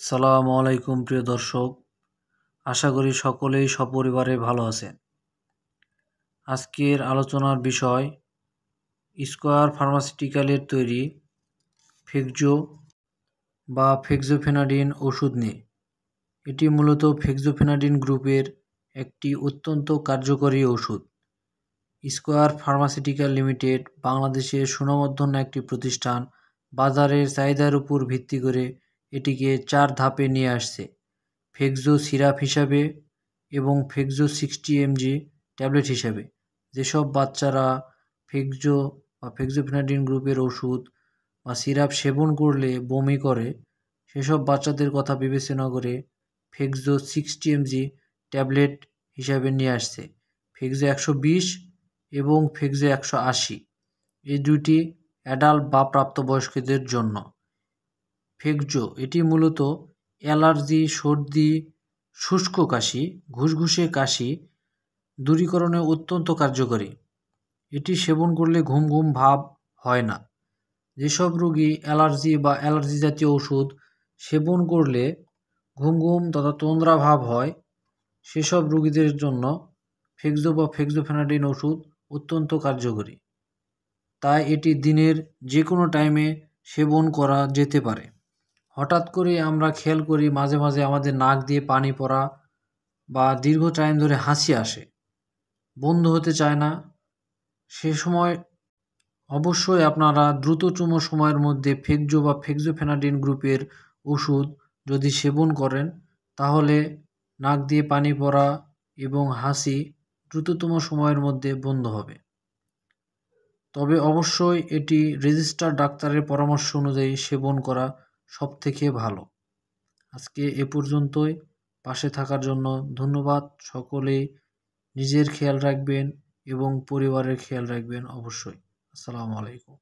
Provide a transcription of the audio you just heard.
আসসালামু আলাইকুম প্রিয় দর্শক, আশা করি সকলেই সপরিবারে ভালো আছেন। আজকের আলোচনার বিষয় স্কয়ার ফার্মাসিউটিক্যালের তৈরি ফেকজো বা ফেক্সোফেনাডিন ওষুধ নিয়ে। এটি মূলত ফেক্সোফেনাডিন গ্রুপের একটি অত্যন্ত কার্যকরী ওষুধ। স্কয়ার ফার্মাসিউটিক্যাল লিমিটেড বাংলাদেশের সুনামধন্য একটি প্রতিষ্ঠান। বাজারের চাহিদার উপর ভিত্তি করে এটিকে 4 ধাপে নিয়ে আসছে: ফেকজো সিরাপ হিসাবে এবং ফেকজো 60 mg ট্যাবলেট হিসাবে। যেসব বাচ্চারা ফেকজো বা ফেক্সোফেনাডিন গ্রুপের ওষুধ বা সিরাপ সেবন করলে বমি করে, সেসব বাচ্চাদের কথা বিবেচনা করে ফেকজো 60 mg ট্যাবলেট হিসাবে নিয়ে আসছে। ফেকজো 120 এবং ফেকজো 180 এই দুইটি অ্যাডাল্ট বা প্রাপ্তবয়স্কদের জন্য। ফেকজো এটি মূলত অ্যালার্জি, সর্দি, শুষ্ক কাশি, ঘুষঘুষে কাশি দূরীকরণে অত্যন্ত কার্যকরী। এটি সেবন করলে ঘুম ঘুম ভাব হয় না। যেসব রোগী অ্যালার্জি বা অ্যালার্জি জাতীয় ওষুধ সেবন করলে ঘুম ঘুম তথা তন্দ্রা ভাব হয়, সেসব রোগীদের জন্য ফেকজো বা ফেক্সোফেনাডিন ওষুধ অত্যন্ত কার্যকরী। তাই এটি দিনের যে কোনো টাইমে সেবন করা যেতে পারে। হঠাৎ করে আমরা খেয়াল করি মাঝে মাঝে আমাদের নাক দিয়ে পানি পড়া বা দীর্ঘ টাইম ধরে হাসি আসে, বন্ধ হতে চায় না। সে সময় অবশ্যই আপনারা দ্রুততম সময়ের মধ্যে ফেকজো বা ফেক্সোফেনাডিন গ্রুপের ওষুধ যদি সেবন করেন, তাহলে নাক দিয়ে পানি পড়া এবং হাসি দ্রুততম সময়ের মধ্যে বন্ধ হবে। তবে অবশ্যই এটি রেজিস্টার্ড ডাক্তারের পরামর্শ অনুযায়ী সেবন করা সবথেকে ভালো। আজকে এ পর্যন্তই। পাশে থাকার জন্য ধন্যবাদ। সকলেই নিজের খেয়াল রাখবেন এবং পরিবারের খেয়াল রাখবেন অবশ্যই। আসসালামু আলাইকুম।